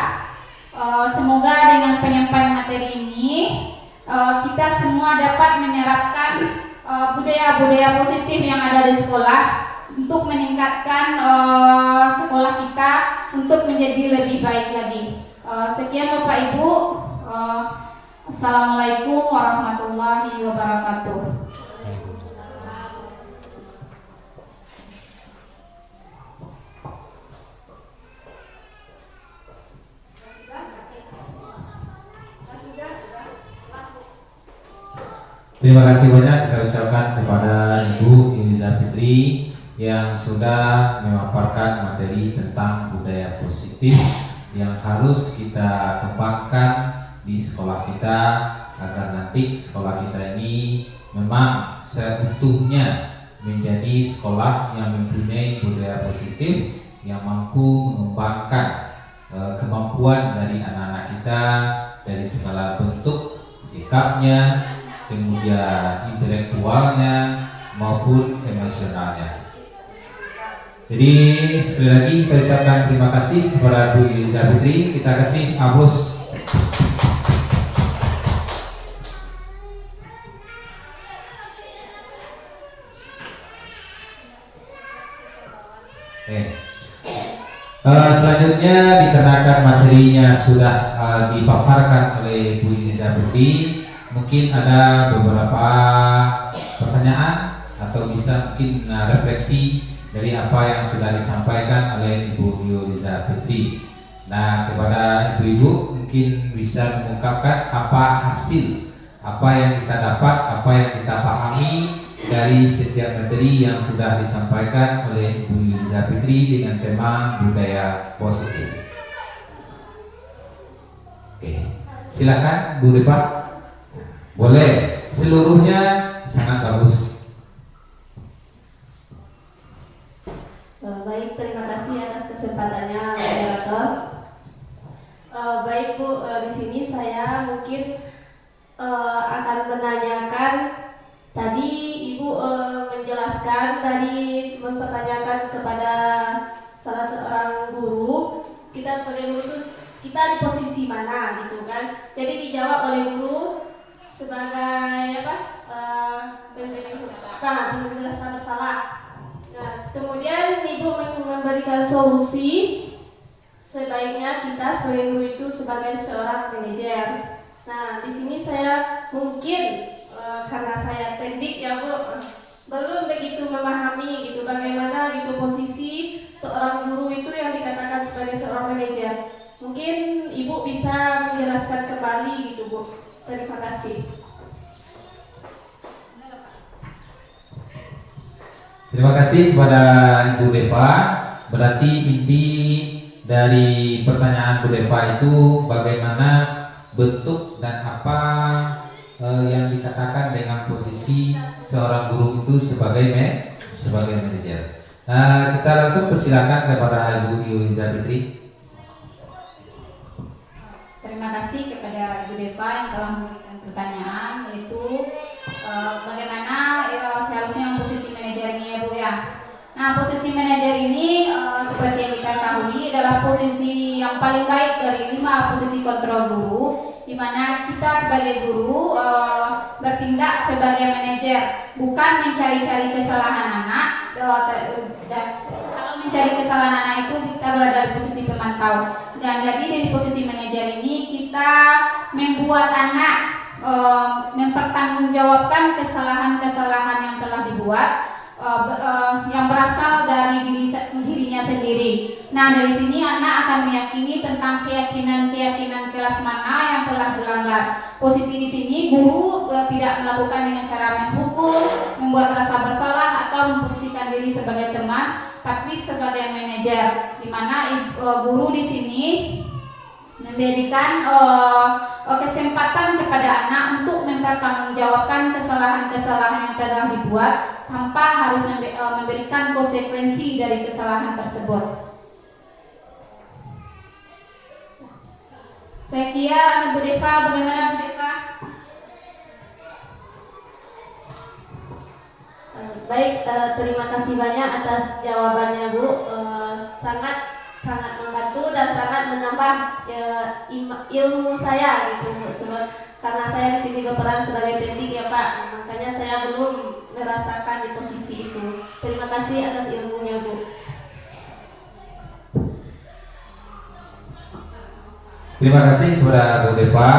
Semoga dengan penyampaian materi ini kita semua dapat menerapkan budaya-budaya positif yang ada di sekolah untuk meningkatkan sekolah kita untuk menjadi lebih baik lagi. Sekian Bapak Ibu. Assalamualaikum warahmatullahi wabarakatuh. Terima kasih banyak kita ucapkan kepada Ibu Iliza Fitri yang sudah memaparkan materi tentang budaya positif yang harus kita kembangkan di sekolah kita agar nanti sekolah kita ini memang seutuhnya menjadi sekolah yang mempunyai budaya positif yang mampu mengembangkan kemampuan dari anak-anak kita dari segala bentuk sikapnya, kemudian intelektualnya maupun emosionalnya. Jadi sekali lagi kita ucapkan terima kasih kepada Bu Iliza Fitri. Kita kasih aplaus. Selanjutnya dikarenakan materinya sudah dipaparkan oleh Bu Iliza Fitri, mungkin ada beberapa pertanyaan atau bisa mungkin refleksi dari apa yang sudah disampaikan oleh Ibu Iliza Fitri. Nah, kepada ibu-ibu mungkin bisa mengungkapkan apa hasil, apa yang kita dapat, apa yang kita pahami dari setiap materi yang sudah disampaikan oleh Ibu Iliza Fitri dengan tema budaya positif. Oke, silakan Bu Depa. Boleh, seluruhnya sangat bagus. Baik, terima kasih atas kesempatannya moderator. Baik Bu, di sini saya mungkin akan menanyakan. Tadi Ibu menjelaskan, tadi mempertanyakan kepada salah seorang guru, kita sebagai guru itu kita di posisi mana gitu kan. Jadi dijawab oleh guru sebagai penjelasan bersalah. Nah, kemudian Ibu memberikan solusi, sebaiknya kita sebagai guru itu sebagai seorang manajer. Nah, di sini saya mungkin karena saya teknik ya Bu, belum begitu memahami gitu bagaimana gitu posisi seorang guru itu yang dikatakan sebagai seorang manajer. Mungkin Ibu bisa menjelaskan kembali gitu Bu. Terima kasih. Terima kasih kepada Ibu Depa. Berarti inti dari pertanyaan Bu Depa itu bagaimana bentuk dan apa yang dikatakan dengan posisi seorang guru itu sebagai manajer. Kita langsung persilakan kepada Ibu Iliza Fitri. Terima kasih kepada Ibu Depa yang telah memberikan pertanyaan, yaitu bagaimana seharusnya posisi manajer ini ya Bu ya. Nah, posisi manajer ini seperti yang kita ketahui adalah posisi yang paling baik dari 5 posisi kontrol guru, di mana kita sebagai guru bertindak sebagai manajer, bukan mencari-cari kesalahan anak. Dan kalau mencari kesalahan anak itu kita berada di posisi pemantau. Dan jadi dari posisi manajer ini kita membuat anak mempertanggungjawabkan kesalahan-kesalahan yang telah dibuat, yang berasal Nah, dari sini anak akan meyakini tentang keyakinan-keyakinan kelas mana yang telah dilanggar. Posisi di sini guru tidak melakukan dengan cara menghukum, membuat rasa bersalah atau memposisikan diri sebagai teman, tapi sebagai manajer, di mana guru di sini memberikan kesempatan kepada anak untuk mempertanggungjawabkan kesalahan-kesalahan yang telah dibuat tanpa harus memberikan konsekuensi dari kesalahan tersebut. Saya kira Bu Deva, bagaimana Bu Deva? Baik, terima kasih banyak atas jawabannya Bu. Sangat membantu dan sangat menambah ilmu saya gitu Bu. Sebab karena saya di sini berperan sebagai teknik ya Pak, makanya saya belum merasakan di posisi itu. Terima kasih atas ilmunya Bu. Terima kasih kepada Bu Deva.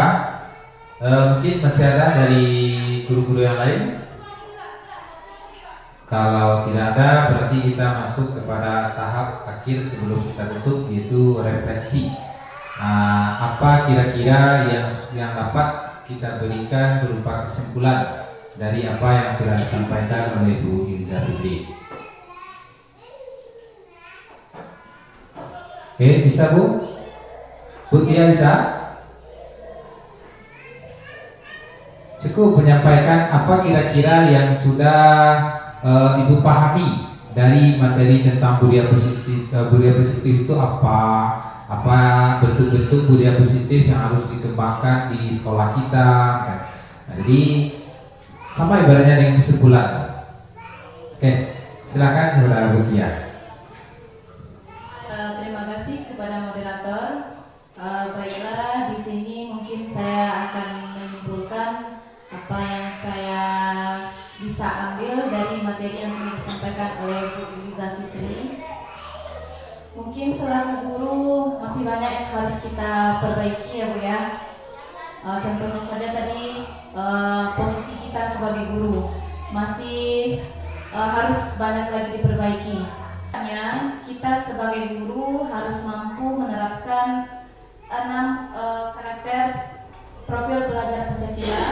Mungkin masih ada dari guru-guru yang lain? Kalau tidak ada, berarti kita masuk kepada tahap akhir sebelum kita tutup, yaitu refleksi. Apa kira-kira yang dapat kita berikan berupa kesimpulan dari apa yang sudah disampaikan oleh Bu Yuliza Fitri? Oke, bisa Bu? Bu Tia bisa? Cukup menyampaikan apa kira-kira yang sudah Ibu pahami dari materi tentang budaya positif. Budaya positif itu apa bentuk-bentuk budaya positif yang harus dikembangkan di sekolah kita kan? Nah, jadi sama ibaratnya dengan kesimpulan. Oke, silakan Saudara Bu Tia. Terima kasih kepada moderator. Baiklah, di sini mungkin saya akan menyimpulkan apa yang saya bisa ambil dari materi yang disampaikan oleh Bu Yuliza Fitri. Mungkin selaku guru masih banyak yang harus kita perbaiki ya Bu ya. Contohnya saja tadi posisi kita sebagai guru masih harus banyak lagi diperbaiki. Kita sebagai guru harus mampu menerapkan 6 karakter profil pelajar Pancasila.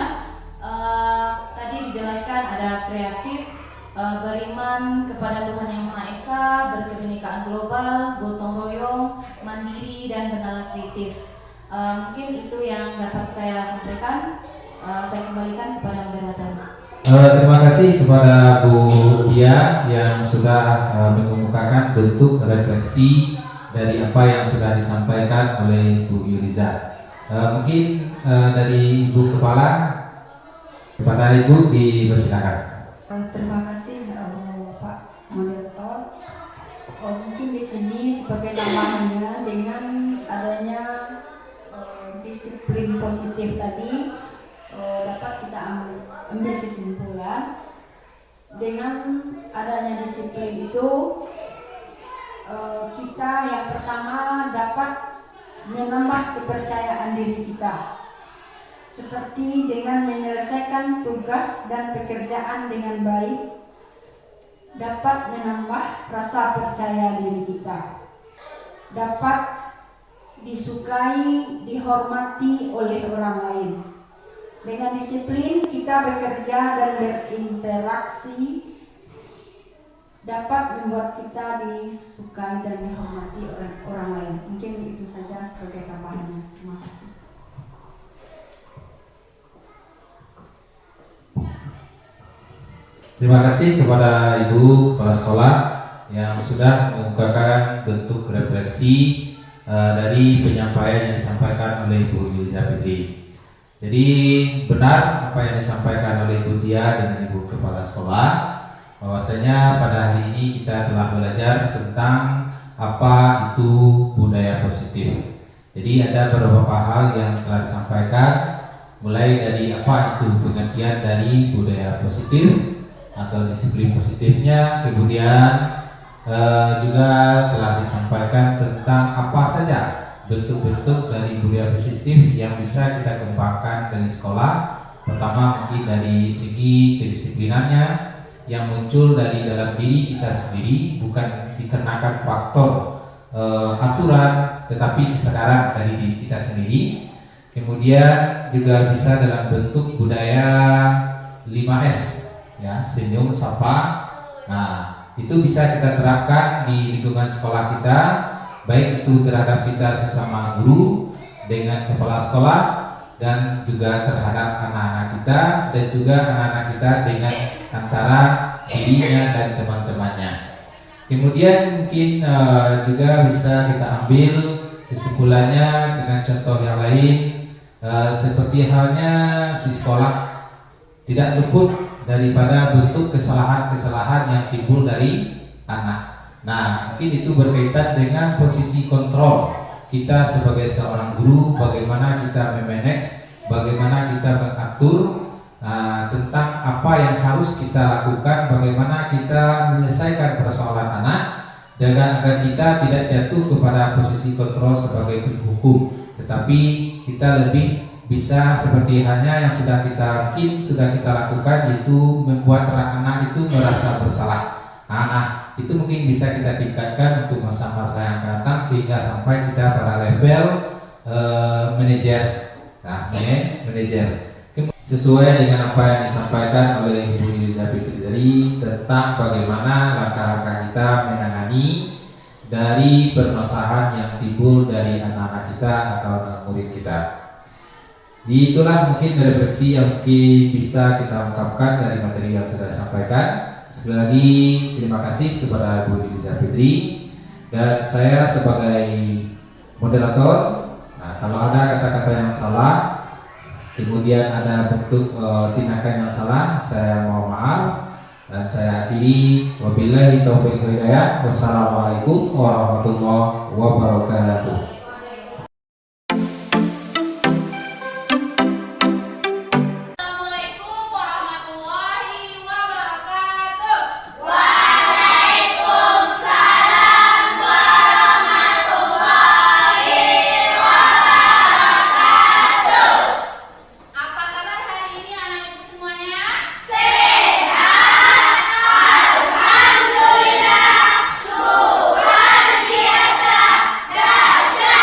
Tadi dijelaskan ada kreatif, beriman kepada Tuhan Yang Maha Esa, berkebinekaan global, gotong royong, mandiri, dan bernalar kritis. Mungkin itu yang dapat saya sampaikan. Saya kembalikan kepada moderator. Terima kasih kepada Bu Tia yang sudah mengemukakan bentuk refleksi dari apa yang sudah disampaikan oleh Bu Yuliza. Mungkin dari Ibu Kepala, kepada Ibu dipersilakan. Terima kasih Pak Moderator. Mungkin di sini sebagai tambahannya dengan adanya disiplin positif tadi dapat kita ambil kesimpulan dengan adanya disiplin itu kita yang pertama dapat menambah kepercayaan diri kita, seperti dengan menyelesaikan tugas dan pekerjaan dengan baik, dapat menambah rasa percaya diri kita, dapat disukai, dihormati oleh orang lain. Dengan disiplin kita bekerja dan berinteraksi dapat membuat kita disukai dan dihormati oleh orang lain. Mungkin itu saja sebagai tambahannya. Terima kasih. Terima kasih kepada Ibu Kepala Sekolah yang sudah mengemukakan bentuk refleksi dari penyampaian yang disampaikan oleh Ibu Yuliza Fitri. Jadi benar apa yang disampaikan oleh Ibu Tia dengan Ibu Kepala Sekolah, bahwasanya pada hari ini kita telah belajar tentang apa itu budaya positif. Jadi ada beberapa hal yang telah disampaikan, mulai dari apa itu pengertian dari budaya positif atau disiplin positifnya, kemudian juga telah disampaikan tentang apa saja bentuk-bentuk dari budaya positif yang bisa kita kembangkan dari sekolah. Pertama mungkin dari segi kedisiplinannya yang muncul dari dalam diri kita sendiri, bukan dikenakan faktor aturan tetapi kesadaran dari diri kita sendiri. Kemudian juga bisa dalam bentuk budaya 5S, ya, senyum, sapa. Nah, itu bisa kita terapkan di lingkungan sekolah kita, baik itu terhadap kita sesama guru, dengan kepala sekolah, dan juga terhadap anak-anak kita, dan juga anak-anak kita dengan antara dirinya dan teman-temannya. Kemudian mungkin juga bisa kita ambil kesimpulannya dengan contoh yang lain, seperti halnya si sekolah tidak luput daripada bentuk kesalahan-kesalahan yang timbul dari anak. Nah, mungkin itu berkaitan dengan posisi kontrol kita sebagai seorang guru, bagaimana kita memanage, bagaimana kita mengatur tentang apa yang harus kita lakukan, bagaimana kita menyelesaikan persoalan anak, agar kita tidak jatuh kepada posisi kontrol sebagai penghukum, tetapi kita lebih bisa seperti halnya yang sudah kita lakukan, yaitu membuat anak itu merasa bersalah. Nah, itu mungkin bisa kita tingkatkan untuk masa-masa yang akan datang sehingga sampai kita pada level manajer. Nah, manajer. Sesuai dengan apa yang disampaikan oleh Ibu Iliza Fitri tentang bagaimana langkah-langkah kita menangani dari permasalahan yang timbul dari anak-anak kita atau anak murid kita. Itulah mungkin refleksi yang mungkin bisa kita ungkapkan dari materi yang sudah disampaikan. Sekali lagi terima kasih kepada Bu Iliza Fitri, dan saya sebagai moderator. Nah, kalau ada kata-kata yang salah, kemudian ada bentuk tindakan yang salah, saya mohon maaf, dan saya akhiri. Wabillahi taufiq wal hidayah. Wassalamualaikum warahmatullahi wabarakatuh. Alhamdulillah, luar biasa, dahsyat.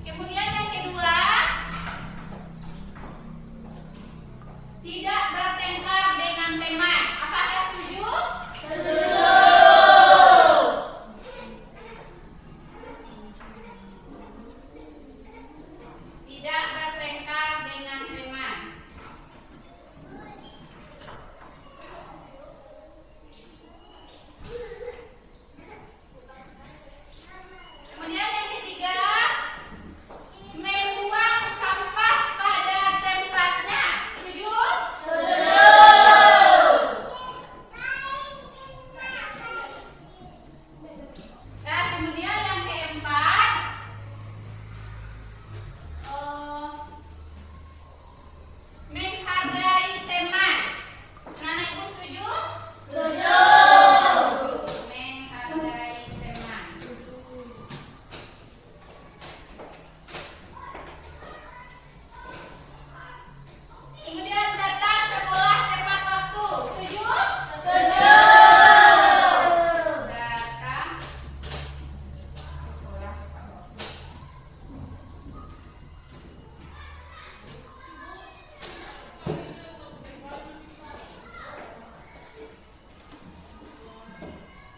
Kemudian yang kedua, tidak bertengkar dengan teman. Apakah setuju? Setuju. Tidak bertengkar dengan teman. Kemudian yang ketiga, membuang sampah pada tempatnya. Setuju? Setuju. Dan kemudian yang keempat, menghargai teman. Anak ibu setuju? Setuju. Menghargai teman. Kemudian datang sekolah tepat waktu. Setuju? Setuju. Datang sekolah tepat waktu.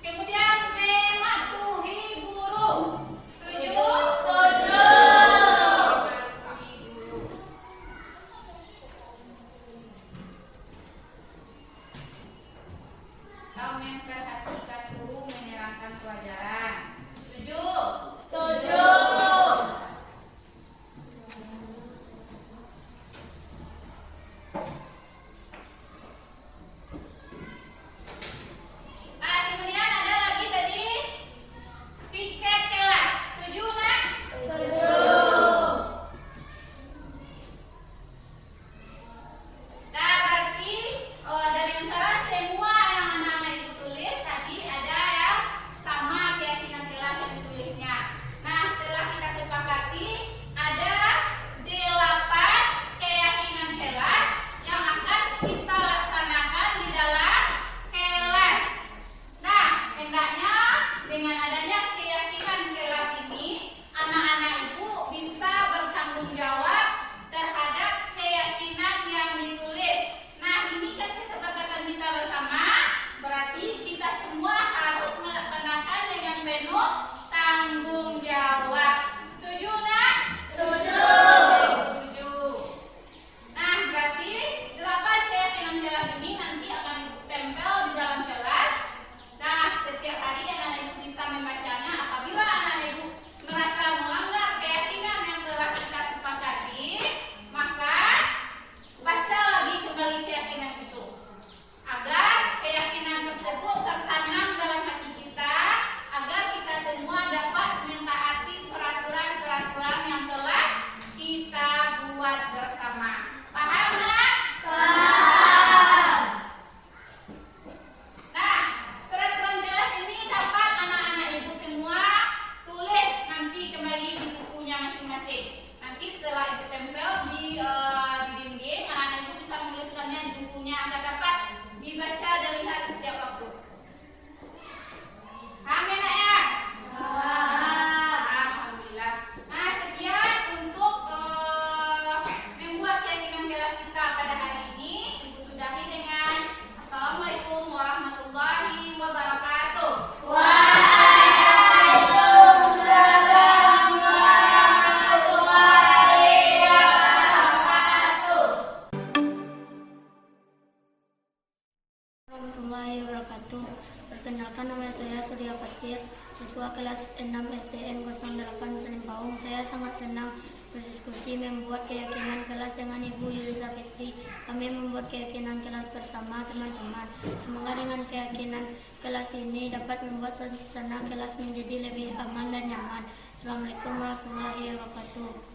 Kemudian mematuhi guru. Setuju? Setuju. Mematuhi guru. Memperhatikan guru menerangkan pelajaran. Setuju? Setuju. Kemudian ada lagi tadi piket kelas. Setuju, Nak? Setuju. Nah, berarti dari antara semua yang anak-anak ibu tulis tadi ada yang sama keyakinan kelas yang ditulisnya. Nah, setelah kita sepakati ada 8 keyakinan kelas yang akan kita laksanakan di dalam kelas. Nah, hendaknya dengan adanya keyakinan kelas ini, anak-anak ibu bisa bertanggung jawab terhadap keyakinan yang ditulis. Nah, ini kan kesepakatan kita bersama, berarti kita semua harus melaksanakan dengan penuh tanggung jawab. Setuju, Nak? Setuju. Setuju. Nah, berarti 8 keyakinan kelas ini nanti akan ibu tempel di dalam kelas. Nah, setiap hari anak ibu bisa membacanya. Apabila anak ibu merasa melanggar keyakinan yang telah kita sepakati, maka baca lagi kembali keyakinan itu agar keyakinan tersebut tertanam dalam hati kita, agar kita semua dapat mentaati peraturan-peraturan yang telah kita buat bersama. Paham, Nak? Paham. Nah, peraturan kelas ini dapat anak-anak ibu semua tulis nanti kembali di bukunya masing-masing. Nanti setelah ibu tempel di dinding, anak-anak ibu bisa menuliskannya di bukunya agar dapat dibaca dan lihat setiap waktu. Paham ya, Nak, ya? Paham. Alhamdulillah. Nah, sekian untuk membuat keyakinan kelas kita pada hari ini. Ibu sudahi dengan Assalamualaikum warahmatullahi wabarakatuh. Waalaikumsalam warahmatullahi wabarakatuh. Warahmatullahi wabarakatuh. Perkenalkan, nama saya Surya Fatir, siswa kelas 6 SDN 08 Selimpaung. Saya sangat senang berdiskusi membuat keyakinan kelas dengan Ibu Yulisa Fitri. Kami membuat keyakinan kelas bersama teman-teman. Semoga dengan keyakinan kelas ini dapat membuat suasana kelas menjadi lebih aman dan nyaman. Assalamualaikum warahmatullahi wabarakatuh.